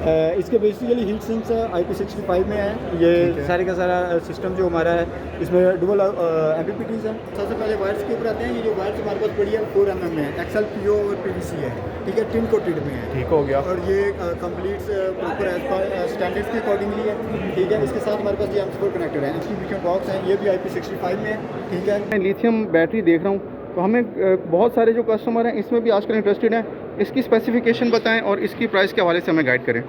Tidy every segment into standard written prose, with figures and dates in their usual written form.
इसके basically heat sinks IP65 में है। ये सारे का सारा सिस्टम जो हमारा है इसमें डुअल MPPTs है। सबसे पहले वायर्स के ऊपर आते हैं। ये जो वायर्स हमारे पास पड़ी है 4 mm में है, XL PO और PVC है, ठीक है, टिन कोटेड में है। ठीक हो गया। और ये complete proper as per standards के अकॉर्डिंगली है, ठीक है। इसके साथ हमारे पास ये M4 कनेक्टर है, इसकी बीच में बॉक्स है, ये भी IP65 में है, ठीक है। मैं लिथियम बैटरी देख रहा हूँ, तो हमें बहुत सारे जो कस्टमर हैं इसमें भी आजकल इंटरेस्टेड हैं। इसकी स्पेसिफिकेशन बताएं और इसकी प्राइस के हवाले से हमें गाइड करें।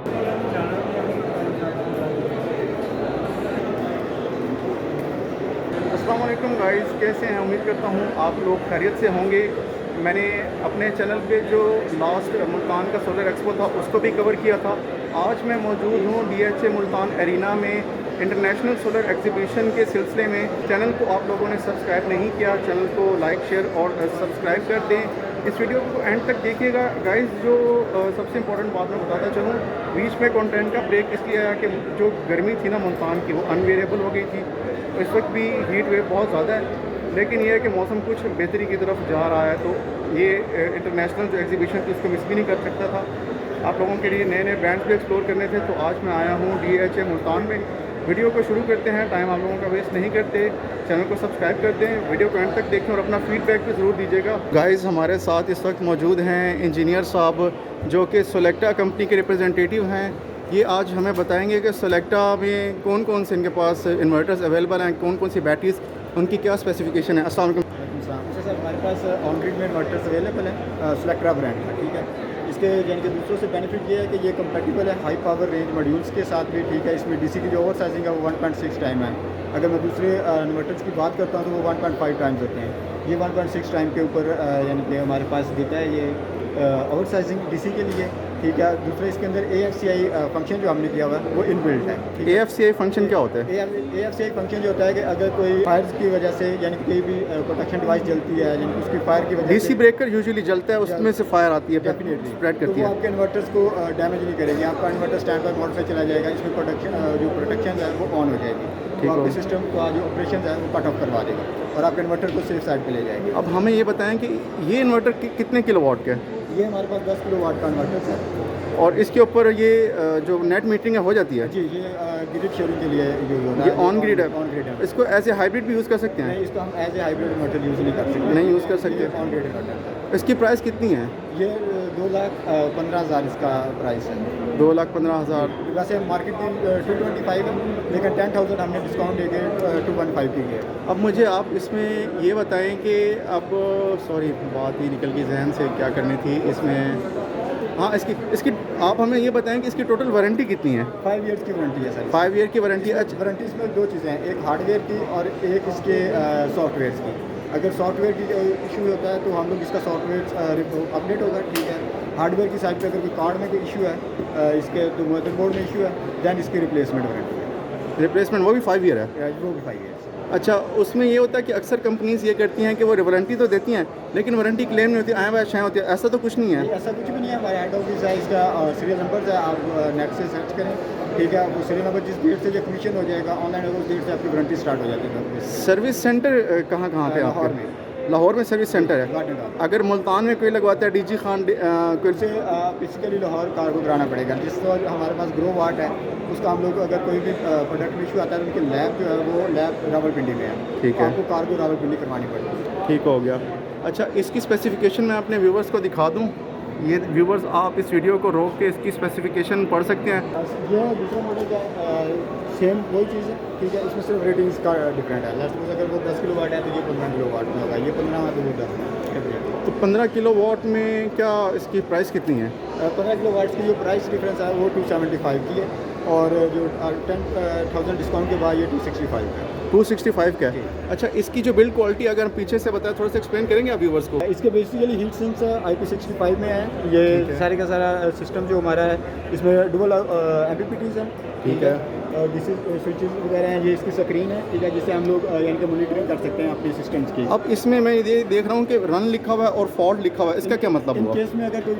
अस्सलाम वालेकुम गाइस, कैसे हैं? उम्मीद करता हूँ आप लोग खैरियत से होंगे। मैंने अपने चैनल पे जो लास्ट मुल्तान का सोलर एक्सपो था उसको भी कवर किया था। आज मैं मौजूद हूँ DHA मुल्तान एरिना में इंटरनेशनल सोलर एग्जीबिशन के सिलसिले में। चैनल को आप लोगों ने सब्सक्राइब नहीं किया, चैनल को लाइक शेयर और सब्सक्राइब कर दें। इस वीडियो को एंड तक देखिएगा गाइस। जो सबसे इम्पोर्टेंट बात मैं बताता चलूँ, बीच में कंटेंट का ब्रेक इसलिए आया कि जो गर्मी थी ना मुल्तान की, वो अनवेरेबल हो गई थी। इस वक्त भी हीट वेव बहुत ज़्यादा है, लेकिन ये है कि मौसम कुछ बेहतरी की तरफ जा रहा है, तो ये इंटरनेशनल जो एग्जीबिशन थी उसको मिस भी नहीं कर सकता था। आप लोगों के लिए नए नए ब्रांड्स भी एक्सप्लोर करने थे, तो आज मैं आया हूँ DHA मुल्तान में। वीडियो को शुरू करते हैं, टाइम आप लोगों का वेस्ट नहीं करते। चैनल को सब्सक्राइब कर दें, वीडियो को एंड तक देखें और अपना फीडबैक भी ज़रूर दीजिएगा। गाइस, हमारे साथ इस वक्त मौजूद हैं इंजीनियर साहब, जो कि सोलेक्टा कंपनी के रिप्रेजेंटेटिव हैं। ये आज हमें बताएंगे कि सोलेक्टा में कौन कौन से इनके पास इन्वर्टर्स अवेलेबल हैं, कौन कौन सी बैटरीज, उनकी क्या स्पेसिफिकेशन है। अस्सलाम वालेकुम सर, हमारे पास ऑन ग्रिड में इन्वर्टर्स अवेलेबल है सोलेक्टा ब्रांड का, ठीक है। इसके यानी कि दूसरों से बेनिफिट ये है कि ये कंपेटिबल है हाई पावर रेंज मॉड्यूल्स के साथ भी, ठीक है। इसमें DC की जो ओवर साइजिंग है वो 1.6 टाइम है। अगर मैं दूसरे इन्वर्टर्स की बात करता हूँ तो वो 1.5 टाइम्स होते हैं। ये 1.6 टाइम के ऊपर यानी कि हमारे पास देता है ये ओवर साइजिंग DC के लिए, ठीक है। दूसरा इसके अंदर AFCI फंक्शन जो हमने किया हुआ है वो इनबिल्ट है। AFCI फंक्शन क्या होता है? AFCI फंक्शन जो होता है कि अगर कोई फायर की वजह से यानी कि कोई भी प्रोटेक्शन डिवाइस जलती है, यानी कि उसकी फायर की वजह से DC ब्रेकर यूजुअली जलता है, उसमें से फायर आती है, डेफिनेटली स्प्रेड तो करती वो है। आपके इन्वर्टर्स को डैमेज नहीं करेगी। आपका इन्वर्टर स्टैंड बाय मोड पे चला जाएगा, इसमें प्रोटेक्शन है वो ऑन हो जाएगी, तो आपके सिस्टम का जो ऑपरेशन है वो कट ऑफ करवा देगा और आपके इन्वर्टर को सेफ साइड पे ले जाएगी। अब हमें ये बताएं कि ये इन्वर्टर कितने किलोवाट का है? ये हमारे पास 10 किलोवाट का इन्वर्टर है और इसके ऊपर ये जो नेट मीटरिंग है हो जाती है? जी। ये ग्रिड शेयरिंग के लिए यूज होता है। ये ऑन ग्रिड है? ऑन ग्रिड है। इसको एज ए हाइब्रिड भी यूज़ कर सकते हैं? नहीं, इसको हम as a hybrid inverter use नहीं कर सकते। नहीं यूज़ कर सकते। On grid inverter. इसकी प्राइस कितनी है? ये 2,15,000 इसका प्राइस है। 2,15,000। वैसे मार्केट की 225 है, लेकिन 10,000 हमने डिस्काउंट देके 215 की है। अब मुझे आप इसमें ये बताएं कि अब सॉरी बात ही निकल गई जहन से, क्या करनी थी इसमें। हाँ, इसकी आप हमें ये बताएं कि इसकी टोटल वारंटी कितनी है? 5 ईयर्स की वारंटी है सर। 5 ईयर की वारंटी। अच्छा, वारंटी इसमें 2 चीज़ें हैं, एक हार्डवेयर की और एक इसके सॉफ्टवेयर की। अगर सॉफ्टवेयर की इशू होता है तो हम लोग इसका सॉफ्टवेयर अपडेट होगा, ठीक है। हार्डवेयर की साइड पे अगर कोई कार्ड में कोई इशू है, इसके तो मदरबोर्ड में इशू है, दैन इसकी रिप्लेसमेंट वारंटी है। रिप्लेसमेंट वो भी 5 ईयर है? वो भी 5 ईयर्स। अच्छा, उसमें ये होता है कि अक्सर कंपनीज ये करती हैं कि वो वारंटी तो देती हैं लेकिन वारंटी क्लेम नहीं होती, आए हुए आशाएँ होती है। ऐसा तो कुछ नहीं है? ऐसा कुछ भी नहीं है। हमारे हेड ऑफिस है, इसका सीरियल नंबर है, आप नेट से सर्च करें, ठीक है। वो सीरियल नंबर जिस डेट से जो कमीशन हो जाएगा ऑनलाइन होगा, उस डेट से आपकी वारंटी स्टार्ट हो जाती है। सर्विस सेंटर कहाँ कहाँ पे? लाहौर में। लाहौर में सर्विस सेंटर है। अगर मुल्तान में कोई लगवाता है DG खान कोई से बेसिकली लाहौर कार्गो कराना पड़ेगा। जिस तरह हमारे पास ग्रो वाट है, उसका हम लोग अगर कोई भी प्रोडक्ट में इशू आता है तो उनकी लैब जो है वो लैब रावलपिंडी में है, ठीक है। आपको कार्गो रावलपिंडी करवानी पड़ेगी। ठीक हो गया। अच्छा, इसकी स्पेसिफिकेशन मैं अपने व्यूवर्स को दिखा दूँ। ये व्यूवर्स आप इस वीडियो को रोक के इसकी स्पेसिफिकेशन पढ़ सकते हैं। ये दूसरा मॉडल का सेम वही चीज़ है, ठीक है। इसमें सिर्फ रेटिंग्स का डिफरेंट है। लास्ट में अगर वो 10 किलोवाट है तो ये 15 किलोवाट में होगा, ये 15 है तो वो 10 है। तो 15 किलोवाट में क्या इसकी प्राइस कितनी है? 15 किलोवाट की जो प्राइस डिफरेंस है वो 275 की है, और जो 10,000 डिस्काउंट के बाद ये 265 है। 265 का है। अच्छा, इसकी जो बिल्ड क्वालिटी अगर पीछे से बताएं, थोड़ा सा एक्सप्लेन करेंगे आप व्यूवर्स को? इसके बेसिकली हीट सिंक्स IP65 में है। ये सारे का सारा सिस्टम जो हमारा है इसमें डुअल MPPTs है, ठीक है। और DC स्विचेस वगैरह हैं। ये इसकी स्क्रीन है, ठीक है, जिससे हम लोग यानी कि मॉनिटरिंग कर सकते हैं अपने सिस्टम्स की। अब इसमें मैं ये देख रहा हूँ कि रन लिखा हुआ है और फॉल्ट लिखा हुआ है, इसका क्या मतलब इन हुआ? केस में अगर कोई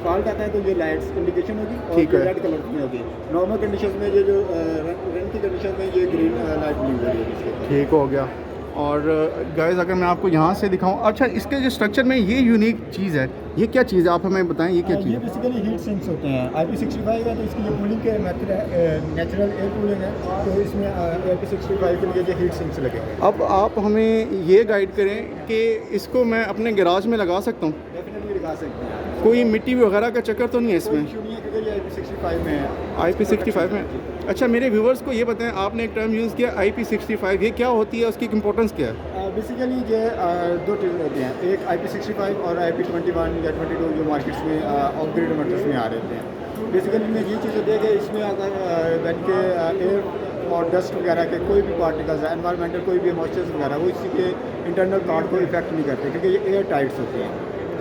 फॉल्ट आता है तो ये लाइट्स इंडिकेशन होगी और ठीक है। रेड कलर की होगी। नॉर्मल कंडीशन में ये जो रन की कंडीशन में ये ग्रीन लाइट ब्लिंक हो रही है इसके। ठीक हो गया। और गाइस अगर मैं आपको यहाँ से दिखाऊं, अच्छा इसके जो स्ट्रक्चर में ये यूनिक चीज़ है, ये क्या चीज़ है आप हमें बताएं, ये क्या चीज़ ये है? बेसिकली हीट सिंक्स होते हैं। IP65 है तो इसकी जो कूलिंग के मेथड है नेचुरल एयर कूलिंग है, तो इसमें IP65 के लिए जो हीट सिंक्स लगे हुए हैं। अब आप हमें ये गाइड करें कि इसको मैं अपने गैराज में लगा सकता हूँ, डेफिनेटली लगा सकते हैं। कोई मिट्टी वगैरह का चक्कर तो नहीं है कोई इसमें? इशू नहीं है क्योंकि ये IP65 में है। IP65 में। अच्छा मेरे व्यूवर्स को ये बताएं, आपने एक टर्म यूज़ किया IP65, ये क्या होती है, उसकी इंपॉर्टेंस क्या है? बेसिकली ये दो चीज़ें होती हैं, एक IP65 और IP21 या 22 जो मार्केट्स में ऑफ ग्रिड इन्वर्टर्स में आ रहे हैं। बेसिकली इनमें ये चीज़ होती है कि इसमें अगर बैठ के एयर और डस्ट वगैरह के कोई भी पार्टिकल्स है, एनवायरमेंटल कोई भी मॉइस्चर्स वगैरह, वो इसी के इंटरनल कार्ड को इफेक्ट नहीं करते क्योंकि ये एयर टाइट्स होती हैं।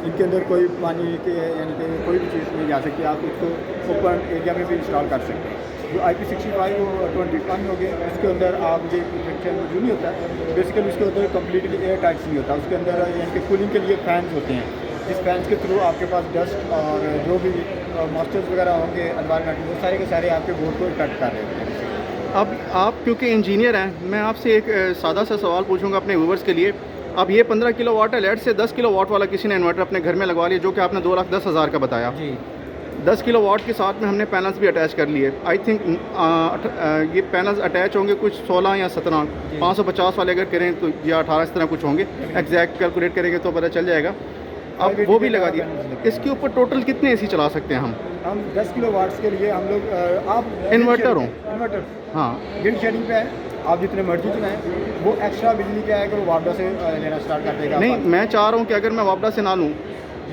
इनके अंदर कोई पानी के यानी कि कोई भी चीज़ नहीं जा सकती, आप इसको ओपन एरिया में भी इंस्टॉल कर सकते हैं। जो IP65 वो 21 हो गए, उसके अंदर आप ये प्रोटेक्शन जो नहीं होता है, बेसिकली उसके अंदर कम्प्लीटली एयर टाइट्स नहीं होता, उसके अंदर यानी कि कूलिंग के लिए फैंस होते हैं, जिस फैंस के थ्रू आपके पास डस्ट और जो भी मॉइस्चर्स वगैरह होंगे एनवायरनमेंट में, वो सारे के सारे आपके बोर्ड को इफेक्ट कर रहे होते हैं। अब आप क्योंकि इंजीनियर हैं, मैं आपसे एक सादा सा सवाल पूछूंगा अपने व्यूवर्स के लिए। अब ये 15 किलोवाट है, लेट से 10 किलोवाट वाला किसी ने इन्वर्टर अपने घर में लगवा लिया, जो कि आपने 2,10,000 का बताया। जी 10 किलोवाट के साथ में हमने पैनल्स भी अटैच कर लिए। आई थिंक ये पैनल्स अटैच होंगे कुछ 16 या 17, 550 वाले अगर करें तो, या 18 इस तरह कुछ होंगे, एग्जैक्ट कैलकुलेट करेंगे तो पता चल जाएगा। अब वो भी लगा दिया। इसके ऊपर टोटल कितने एसी चला सकते हैं हम 10 किलोवाट्स के लिए हम लोग आप इन्वर्टर हो? इन्वर्टर हाँ ग्रिड शेडिंग पे है, आप जितने मर्जी चलाएं, वो एक्स्ट्रा बिजली क्या है कि वो वापडा से लेना स्टार्ट कर देगा। नहीं, मैं चाह रहा हूँ कि अगर मैं वापडा से ना लूँ,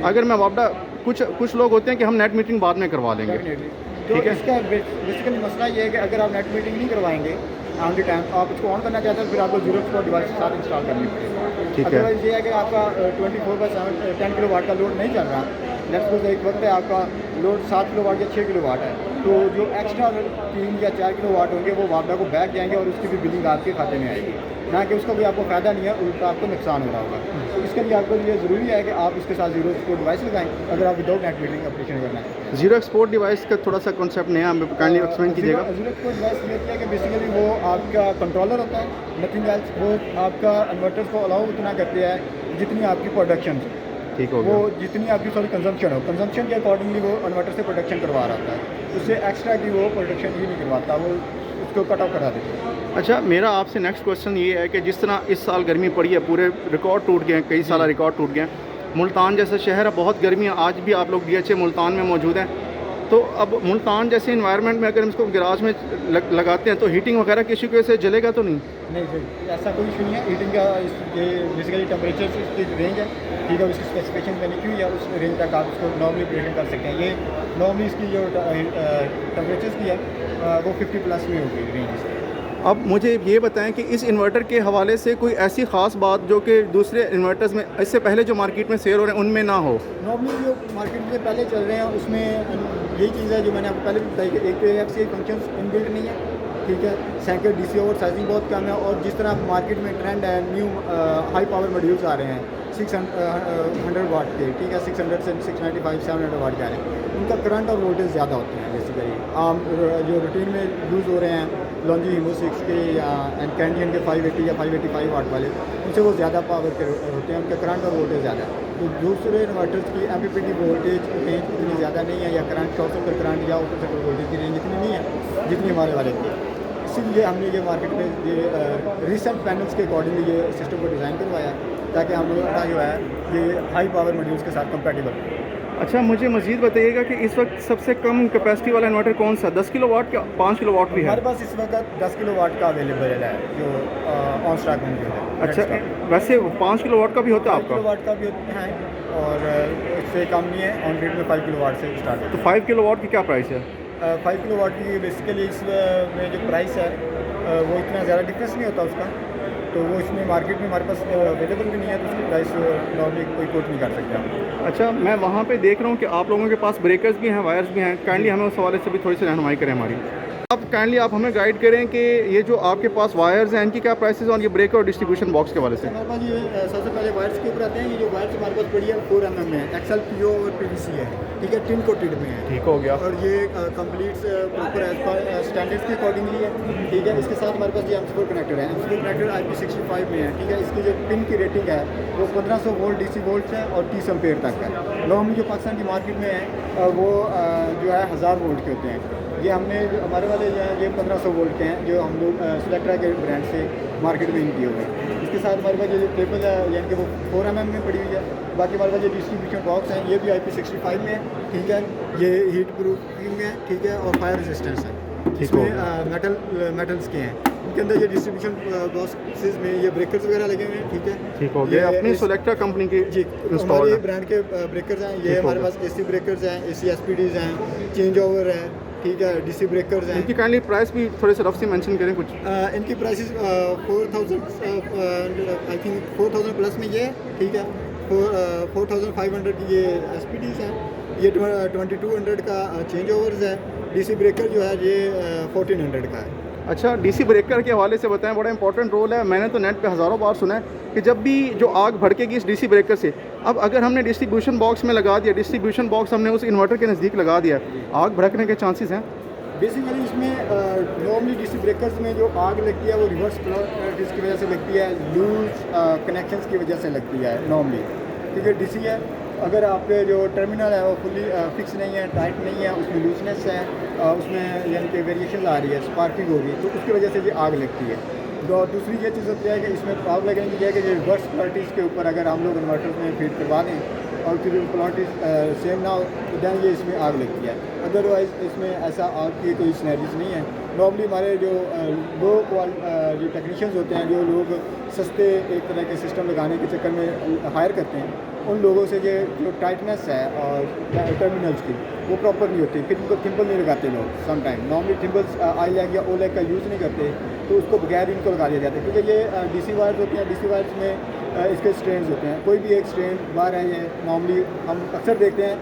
अगर मैं वापडा, कुछ लोग होते हैं कि हम नेट मीटिंग बाद में करवा लेंगे, तो ठीक है? इसका बेसिकली मसला ये है कि अगर आप नेट मीटिंग नहीं करवाएंगे ऑन द टाइम, आप इसको ऑन करना चाहते हैं, फिर आपको जीरो स्पॉट डिवाइस के साथ इंस्टॉल करनी पड़ेगी। ठीक है। अदरवाइज ये है कि आपका 24/7 10 किलोवाट का लोड नहीं चल रहा, लेट्स सपोज एक वक्त है आपका लोड 7 किलोवाट या 6 किलोवाट है, तो जो एक्स्ट्रा 3 या 4 किलोवाट होंगे वो वापडा को बैक जाएंगे और उसकी भी बिलिंग आपके खाते में आएगी, ना कि उसका भी आपको फ़ायदा नहीं है, उल्टा आपको नुकसान हो रहा होगा। तो इसके लिए आपको ये ज़रूरी है कि आप इसके साथ जीरो स्पॉट डिवाइस लगाएं अगर आप विदाउट नेट मीटिंग ऑपरेशन करना है। जीरो एक्सपोर्ट डिवाइस का थोड़ा सा कॉन्सेप्ट नया हमें काइंडली एक्सप्लेन कीजिएगा। जीरो स्पॉट डिवाइस ये है कि बेसिकली वो आपका कंट्रोलर होता है, नथिंग एल्स। वो आपका इन्वर्टर्स को अलाउ उतना करते हैं जितनी आपकी प्रोडक्शन, ठीक हो वो गया। जितनी आपकी सॉरी कंजम्पशन हो, कंजम्पशन के अकॉर्डिंगली वो इन्वर्टर से प्रोडक्शन करवा रहा होता है, उससे एक्स्ट्रा की वो प्रोडक्शन ही नहीं करवाता, वो उसको कट ऑफ करा देते हैं। अच्छा मेरा आपसे नेक्स्ट क्वेश्चन ये है कि जिस तरह इस साल गर्मी पड़ी है, पूरे रिकॉर्ड टूट गए हैं, कई सारा रिकॉर्ड टूट गए हैं, मुल्तान जैसा शहर है, बहुत गर्मी है, आज भी आप लोग DHA मुल्तान में मौजूद हैं, तो अब मुल्तान जैसे इन्वायरमेंट में अगर हम इसको गैराज में लगाते हैं तो हीटिंग वगैरह की इशू की वजह से जलेगा तो नहीं? नहीं सर, ऐसा कोई इशू नहीं है। हीटिंग का ये बेसिकली टेम्परेचर इसकी रेंज है, ठीक है, उसकी स्पेसिफिकेशन मैंने क्यों या उस रेंज तक आप इसको नॉर्मली ऑपरेशन कर सकते हैं। ये नॉर्मली इसकी जो टेम्परेचर की है वो 50+ में होगी रेंज इसकी। अब मुझे ये बताएं कि इस इन्वर्टर के हवाले से कोई ऐसी ख़ास बात जो कि दूसरे इन्वर्टर्स में इससे पहले जो मार्केट में सेल हो रहे हैं उनमें ना हो? नॉर्मली जो मार्केट में पहले चल रहे हैं उसमें यही चीज़ है जो मैंने आपको पहले भी बताई कि एक तो AFC फंक्शन इनबिल्ट नहीं है, ठीक है, सेकेंड DC ओवर साइजिंग बहुत कम है, और जिस तरह मार्केट में ट्रेंड है न्यू हाई पावर मॉड्यूल्स आ रहे हैं 600 वाट के, ठीक है, 600 से 695 700 वाट के आ रहे हैं, उनका करंट और वोल्टेज ज़्यादा होते हैं। बेसिकली आम जो रूटीन में यूज़ हो रहे हैं लॉन्जी हीमो 6 के या कैंडियन के 580 या 585 वाट वाले, उनसे वो ज़्यादा पावर के होते हैं, उनका करंट और वोल्टेज ज़्यादा है। तो दूसरे इन्वर्टर्स की MPPT वोल्टेज रेंज इतनी ज़्यादा नहीं है, या करंट शॉर्ट सर्किट करंट या ओपन सर्किट वोल्टेज की रेंज इतनी नहीं है जितनी हमारे वाले की। इसीलिए हमने ये मार्केट में ये रिसेंट पैनल्स के अकॉर्डिंगली ये सिस्टम को डिज़ाइन करवाया ताकि हम लोग का जो है ये हाई पावर मॉड्यूल्स के साथ कंपैटिबल हो। अच्छा मुझे मज़ीद बताइएगा कि इस वक्त सबसे कम कैपेसिटी वाला इन्वर्टर कौन सा, 10 किलोवाट का, 5 किलोवाट भी है? हमारे पास इस वक्त 10 किलोवाट का अवेलेबल है जो ऑन स्टॉक मौजूद है। अच्छा वैसे 5 किलोवाट का भी होता है 5 आपका? किलोवाट का भी है, और इससे कम नहीं है, ऑन ग्रिड में 5 किलोवाट से स्टार्ट है। तो 5 किलोवाट की क्या प्राइस है? 5 किलोवाट की बेसिकली इसमें जो प्राइस है वो इतना ज़्यादा डिफरेंस नहीं होता उसका, तो वो इसमें मार्केट में हमारे पास अवेलेबल भी नहीं है, तो उसकी प्राइस नॉर्मली कोई कोट नहीं कर सकते हम। अच्छा मैं वहाँ पे देख रहा हूँ कि आप लोगों के पास ब्रेकर्स भी हैं, वायर्स भी हैं, काइंडली हमें उस हवाले से भी थोड़ी सी रहनुमाई करें हमारी। आप काइंडली आप हमें गाइड करें कि ये जो आपके पास वायर्स हैं इनकी क्या प्राइसेस और ये ब्रेकर और डिस्ट्रीब्यूशन बॉक्स के हवाले से। हमारे पास ये सबसे पहले वायर्स के ऊपर आते हैं। ये जो वायर्स हमारे पास पड़ी है 4 mm में है, एक्सल पीओ और पीवीसी है, ठीक है, टिन कोटेड में है, ठीक हो गया। और ये complete proper as per standards के अकॉर्डिंगली है, ठीक है। इसके साथ हमारे पास ये M4 कनेक्टर है, M4 कनेक्टर IP65 में है, ठीक है। इसकी जो पिन की रेटिंग है वो 1500 वोल्ट DC वोल्ट है और 30 एम्पेयर तक है। नॉर्मली जो पाकिस्तान की मार्केट में है वो जो है 1000 वोल्ट के होते हैं। ये हमने हमारे वाले जो हैं ये 1500 वोल्ट के हैं, जो हम लोग सिलेक्ट्रा के ब्रांड से मार्केट में इन किए हुए हैं। इसके साथ हमारे पास ये केबल है, यानी कि वो 4 mm में पड़ी हुई है। बाकी हमारे पास ये डिस्ट्रीब्यूशन बॉक्स हैं, ये भी IP65 में है, ठीक है। ये हीट प्रूफिंग है, ठीक है, और फायर रेजिस्टेंस है। इसमें मेटल्स के हैं। इनके अंदर ये डिस्ट्रीब्यूशन बॉक्सेस में ये ब्रेकर्स वगैरह लगे हुए हैं, ठीक है, ठीक हो गया। अपनी सोलेक्ट्रा कंपनी की जी हमारे ब्रांड के ब्रेकर्स हैं। ये हमारे पास AC ब्रेकर्स हैं, AC SPDs हैं, चेंज ओवर है, ठीक है, DC ब्रेकर्स हैं। इनकी काइंडली प्राइस भी थोड़े से रफ से मेंशन करें कुछ। इनकी प्राइसेस 4000 आई थिंक 4000 प्लस में ये है, ठीक है। 4500 की ये SPDs हैं, ये 2200 का चेंज ओवर्स है। DC ब्रेकर जो है ये 1400 का है। अच्छा, DC ब्रेकर के हवाले से बताएं, बड़ा इंपॉर्टेंट रोल है। मैंने तो नेट पे हज़ारों बार सुना है कि जब भी जो आग भड़केगी इस DC ब्रेकर से, अब अगर हमने डिस्ट्रीब्यूशन बॉक्स में लगा दिया, डिस्ट्रीब्यूशन बॉक्स हमने उस इन्वर्टर के नज़दीक लगा दिया, आग भड़कने के चांसेस हैं। बेसिकली इसमें नॉर्मली DC ब्रेकर्स में जो आग लगती है वो रिवर्स की वजह से लगती है, लूज कनेक्शंस की वजह से लगती है नॉर्मली, क्योंकि DC है। अगर आपके जो टर्मिनल है वो फुली फिक्स नहीं है, टाइट नहीं है, उसमें लूजनेस है, उसमें यानी कि वेरिएशन आ रही है, स्पार्किंग होगी, तो उसकी वजह से ये आग लगती है। तो दूसरी ये चीज़ होती है कि इसमें प्रॉब्लम लगने की है कि ये रिवर्स क्वालिटीज़ के ऊपर अगर हम लोग इन्वर्टर में फीड करवा दें और फिर क्वालिटीज़ सेम ना हो तो दैन ये इसमें आग लगती है। अदरवाइज़ इसमें ऐसा आग की कोई सिनेरियोज नहीं है। नॉर्मली हमारे जो लो जो टेक्नीशियंस होते हैं, जो लोग सस्ते एक तरह के सिस्टम लगाने के चक्कर में हायर करते हैं, उन लोगों से ये जो टाइटनेस है और टर्मिनल्स की वो प्रॉपर नहीं होती, फिर उनको थिम्बल नहीं लगाते लोग। सम टाइम नॉर्मली थिम्बल्स आई लैग या ओ लैग का यूज़ नहीं करते, तो उसको बगैर इनको लगा दिया जाता है, क्योंकि ये DC वायर्स होती हैं। DC वायर्स में इसके स्ट्रेंड्स होते हैं, कोई भी एक स्ट्रेंड बाहर है। ये नॉर्मली हम अक्सर देखते हैं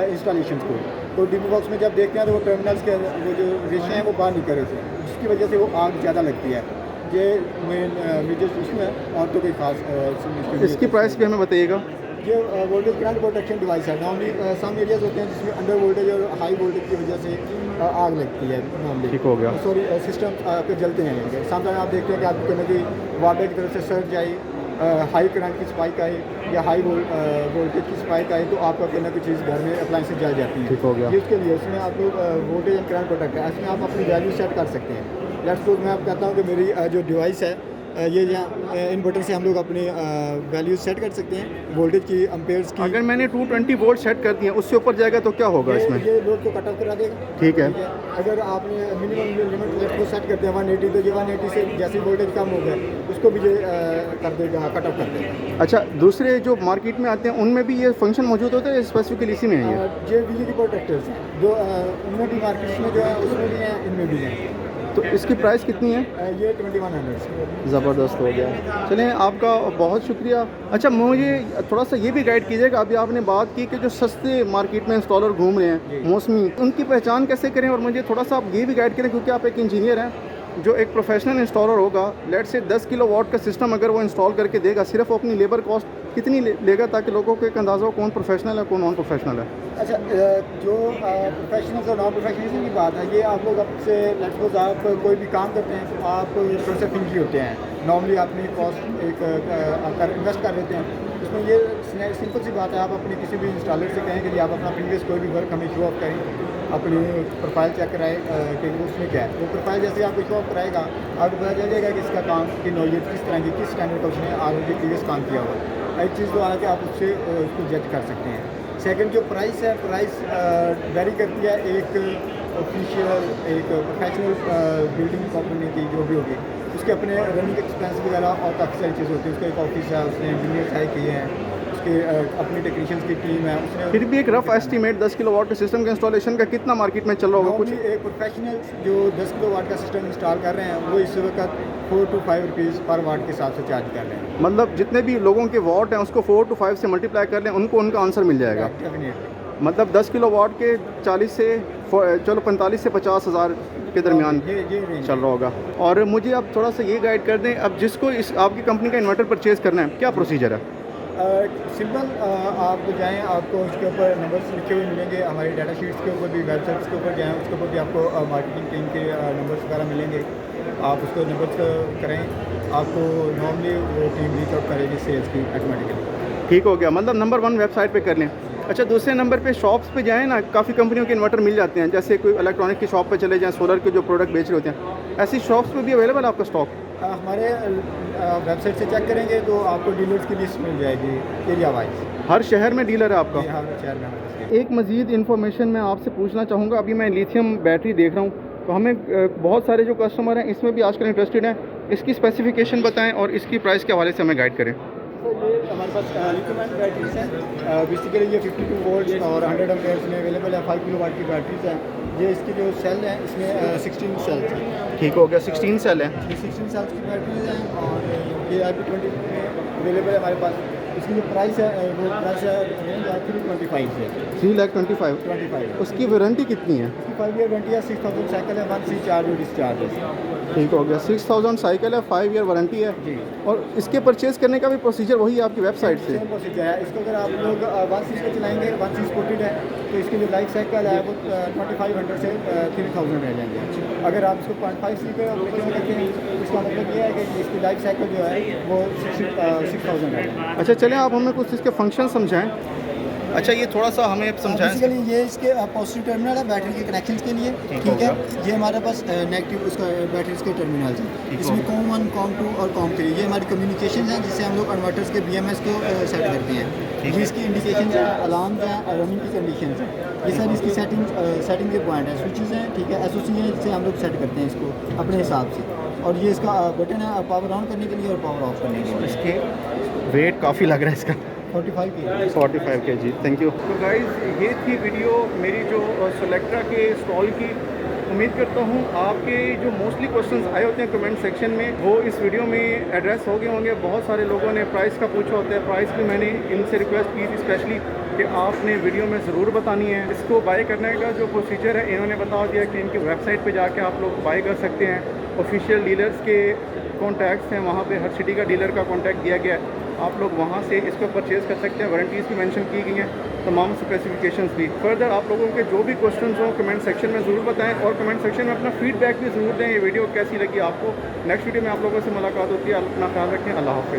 इंस्टॉलेशन को, तो DB बॉक्स में जब देखते हैं तो वो टर्मिनल्स के वो जो रेशे हैं वो बाहर निकल रहे थे, जिसकी वजह से वो आग ज़्यादा लगती है। ये मेन मेजर इशू है, और तो कोई खास इसकी प्राइस भी हमें बताइएगा। ये वोल्टेज करंट प्रोटेक्शन डिवाइस है। नॉर्मली सम एरियाज होते हैं जिसमें अंडर वोल्टेज और हाई वोल्टेज की वजह से आग लगती है नॉर्मली, ठीक हो गया। सॉरी सिस्टम आपके जलते हैं इनके। समटाइम आप देखते हैं कि आपको कहीं कि वाटर की तरफ से सर्ज आई, हाई करंट की स्पाइक आई या हाई वोल्टेज की स्पाइक आई, तो आपका कोई ना कोई चीज़ घर में अप्लाइंसेज जल जाती है, ठीक हो गया। ये उसके लिए इसमें आप लोग वोल्टेज एंड करंट प्रोटेक्ट है, इसमें आप अपनी वैल्यू सेट कर सकते हैं। लेट्स सपोज मैं आप कहता हूँ कि मेरी जो डिवाइस है ये इन्वर्टर से हम लोग अपनी वैल्यूज सेट कर सकते हैं वोल्टेज की, एम्पेयर्स की। अगर मैंने 220 वोल्ट सेट कर दिए, उससे ऊपर जाएगा तो क्या होगा इसमें? ये लोड को कट ऑफ करा देगा, ठीक है। अगर आपने मिनिमम लिमिट को सेट कर दिया 180, तो ये 180 से जैसे वोल्टेज कम हो गया उसको भी ये कर देगा, कट ऑफ कर देगा। अच्छा, दूसरे जो मार्केट में आते हैं उनमें भी ये फंक्शन मौजूद होता है, स्पेसिफिकली इसी में है ये बिजली प्रोटेक्टर्स हैं, जो उनमें भी मार्केट्स में जो है उसमें भी हैं, इनमें भी हैं। तो इसकी प्राइस कितनी है? ये 2100। ज़बरदस्त हो गया। चलें, आपका बहुत शुक्रिया। अच्छा, मुझे थोड़ा सा ये भी गाइड कीजिएगा, अभी आपने बात की कि जो सस्ते मार्केट में इंस्टॉलर घूम रहे हैं मौसमी, उनकी पहचान कैसे करें? और मुझे थोड़ा सा आप ये भी गाइड करें, क्योंकि आप एक इंजीनियर हैं, जो एक प्रोफेशनल इंस्टॉलर होगा, लेट से 10 किलोवाट का सिस्टम अगर वो इंस्टॉल करके देगा, सिर्फ वो अपनी लेबर कॉस्ट कितनी लेगा, ताकि लोगों को एक अंदाज़ा हो कौन प्रोफेशनल है कौन नॉन प्रोफेशनल है? अच्छा, जो प्रोफेशनल्स और नॉन प्रोफेशनल्स की बात है, ये आप लोग आपसे लेट्स सपोज आप कोई भी काम करते हैं, आप थोड़े से फिंकी होते हैं, नॉर्मली अपनी कॉस्ट एक इन्वेस्ट कर लेते हैं। उसमें ये सिंपल सी बात है, आप अपने किसी भी इंस्टॉलर से कहें कि आप अपना प्रीवियस कोई भी वर्क हमें शो ऑफ करें, अपनी प्रोफाइल चेक कराएं कि उसमें क्या है। वो प्रोफाइल जैसे आपको शो ऑफ कराएगा, आपको पता चल जाएगा कि इसका काम की नौयत किस तरह की, किस स्टैंडर्ड का उसने ऑलरेडी प्रीवियस काम किया हुआ है। एक चीज़ तो आके आप उससे उसको जज कर सकते हैं। सेकंड जो प्राइस है, प्राइस वेरी करती है एक ऑफिशियल, एक प्रोफेशनल बिल्डिंग कंपनी की जो भी होगी, उसके अपने रनिंग एक्सपेंस वगैरह और काफ़ी सारी चीज़ होती है। उसका एक ऑफिस है, उसने इंजीनियर्स हायर किए हैं, उसके अपनी टेक्नीशियंस की टीम है, उसने फिर भी एक रफ एस्टीमेट 10 किलोवाट के सिस्टम के इंस्टॉलेशन का कितना मार्केट में चल रहा होगा? कुछ एक प्रोफेशनल जो 10 किलोवाट का सिस्टम इंस्टॉल कर रहे हैं, वो इस वक्त 4 to 5 रुपीज़ पर वाट के हिसाब से चार्ज कर रहे हैं। मतलब जितने भी लोगों के वाट हैं उसको 4 to 5 से मल्टीप्लाई कर लें, उनको उनका आंसर मिल जाएगा। डेफिनेटली। मतलब 10 किलोवाट के 40 से चलो 45 से 50 हज़ार के दरमियान ये रेंज चल रहा होगा। और मुझे आप थोड़ा सा ये गाइड कर दें, अब जिसको इस आपकी कंपनी का इन्वर्टर परचेज़ करना है, क्या प्रोसीजर है? सिंपल आप जाएँ, आपको उसके ऊपर नंबर्स लिखे हुए मिलेंगे, हमारी डाटा शीट्स के ऊपर भी, वेबसाइट्स के ऊपर जाएँ, उसके ऊपर भी आपको मार्केटिंग टीम के नंबर्स वगैरह मिलेंगे। आप उसको नंबर्स करें, आपको नॉर्मली वो टीम रीच आउट करेगी सेल्स की ऑटोमेटिकली। ठीक हो गया, मतलब नंबर 1 वेबसाइट पे कर लें। अच्छा, दूसरे नंबर पे शॉप्स पे जाएँ ना, काफ़ी कंपनियों के इन्वर्टर मिल जाते हैं, जैसे कोई इलेक्ट्रॉनिक की शॉप पे चले जाएँ, सोलर के जो प्रोडक्ट बेच रहे होते हैं, ऐसी शॉप्स पे भी अवेलेबल है आपका स्टॉक? हमारे वेबसाइट से चेक करेंगे तो आपको डीलर्स की लिस्ट मिल जाएगी एरिया वाइज। हर शहर में डीलर है आपका? हर शहर में हमारे पास है। एक मज़ीद इन्फॉर्मेशन मैं आपसे पूछना चाहूँगा, अभी मैं लिथियम बैटरी देख रहा हूँ, तो हमें बहुत सारे जो कस्टमर हैं इसमें भी आजकल इंटरेस्टेड हैं, इसकी स्पेसिफिकेशन बताएं और इसकी प्राइस के हवाले से हमें गाइड करें। तो ये हमारे पास लिथियम बैटरीज हैं, बेसिकली ये 52 वोल्ट और 100 एम्पेयर्स में अवेलेबल है। 5 किलोवाट की बैटरीज हैं। ये इसकी जो सेल है इसमें 16 सेल्स हैं। ठीक हो गया, 16 सेल है। ये 16 सेल्स की बैटरीज हैं और ये IP20 में अवेलेबल है हमारे पास। इसकी जो प्राइस है वो प्राइस है रेंज है 325 से 3,25,000। उसकी वारंटी कितनी है? इसकी 5 ईयर वारंटी है, 6000 साइकिल है, 1 सी चार्ज और डिस्चार्ज है। ठीक हो गया, 6000 साइकिल है, 5 ईयर वारंटी है। जी। और इसके परचेज़ करने का भी प्रोसीजर वही है आपकी वेबसाइट से? सेम प्रोसीजर है। इसको अगर आप लोग 1 सी पे चलाएंगे, 1 सी स्पोर्टेड है, तो इसकी जो लाइफ साइकिल है वो 2500 से 3000 रह जाएंगे। अगर आप इसको 0.5 सी पे ऑपरेशन करते हैं, इसका मतलब ये है कि इसकी लाइफ साइकिल जो है वो 6000 है। अच्छा, चलें आप हमें कुछ इसके फंक्शन समझाएं। अच्छा, ये थोड़ा सा हमें समझाएं। बेसिकली ये इसके पॉजिटिव टर्मिनल है बैटरी के कनेक्शंस के लिए, ठीक है। ये हमारे पास नेगेटिव उसका बैटरीज के टर्मिनल्स हैं। इसमें COM 1, COM 2 और COM 3 ये हमारी कम्युनिकेशन है, जिससे हम लोग कन्वर्टर्स के BMS को सेट करते हैं। ये इसकी इंडिकेशन है, अलार्म्स हैं, रनिंग की कंडीशन है। ये सारी इसकी सेटिंग के पॉइंट है, स्विचेस हैं, ठीक है, SOC है, जिससे हम लोग सेट करते हैं इसको अपने हिसाब से। और ये इसका बटन है पावर ऑन करने के लिए और पावर ऑफ करने के लिए। इसके वेट काफ़ी लग रहा है इसका। 45 kg। Thank you. तो गाइज़, ये थी वीडियो मेरी जो सोलेक्ट्रा के स्टॉल की। उम्मीद करता हूँ आपके जो मोस्टली क्वेश्चंस आए होते हैं कमेंट सेक्शन में, वो इस वीडियो में एड्रेस हो गए होंगे। बहुत सारे लोगों ने प्राइस का पूछा होता है, प्राइस भी मैंने इनसे रिक्वेस्ट की थी स्पेशली कि आपने वीडियो में ज़रूर बतानी है। इसको बाय करने का जो प्रोसीजर है इन्होंने बता दिया कि इनकी वेबसाइट पर जाके आप लोग बाय कर सकते हैं। ऑफिशियल डीलर्स के कॉन्टैक्ट्स हैं, वहाँ पे हर सिटी का डीलर का कॉन्टैक्ट दिया गया है, आप लोग वहाँ से इसको परचेज़ कर सकते हैं। वारंटीज़ भी मेंशन की गई हैं, तमाम स्पेसिफिकेशंस भी। फर्दर आप लोगों के जो भी क्वेश्चंस हों कमेंट सेक्शन में ज़रूर बताएं और कमेंट सेक्शन में अपना फीडबैक भी ज़रूर दें। ये वीडियो कैसी लगी आपको। नेक्स्ट वीडियो में आप लोगों से मुलाकात होती है। अपना ख्याल रखें। अल्लाह हाफ़िज़।